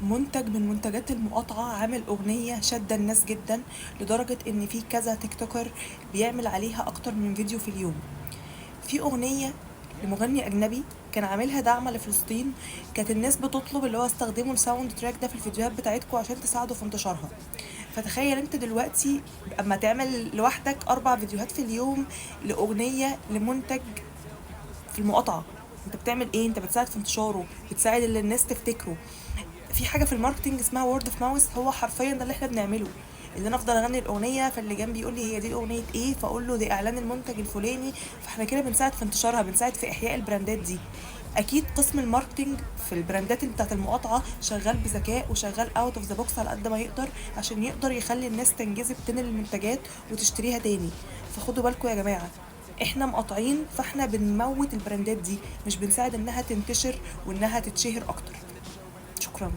منتج من منتجات المقاطعة عامل أغنية شادة الناس جدا، لدرجة إن في كذا تيك توكر بيعمل عليها أكتر من فيديو في اليوم. في أغنية لمغني أجنبي كان عاملها دعم لفلسطين، كانت الناس بتطلب اللي هو استخدموا الساوند تراك ده في الفيديوهات بتاعتكم عشان تساعدوا في انتشارها. فتخيل انت دلوقتي اما تعمل لوحدك 4 فيديوهات في اليوم لأغنية لمنتج في المقاطعة، انت بتعمل ايه؟ انت بتساعد في انتشاره، بتساعد اللي الناس تفتكره. في حاجه في الماركتنج اسمها وورد اوف ماوث، هو حرفيا ده اللي احنا بنعمله. اللي انا افضل اغني الاغنيه فاللي جنبي يقول لي هي دي الاغنيه ايه، فاقول له دي اعلان المنتج الفلاني. فاحنا كده بنساعد في انتشارها، بنساعد في احياء البراندات دي. اكيد قسم الماركتنج في البراندات اللي بتاعت المقاطعه شغال بذكاء وشغال اوت اوف ذا بوكس على قد ما يقدر، عشان يقدر يخلي الناس تنجذب تاني للمنتجات وتشتريها تاني. فخدوا بالكم يا جماعه، احنا مقاطعين، فاحنا بنموت البراندات دي، مش بنساعد انها تنتشر وانها تتشهر اكتر. شكرا.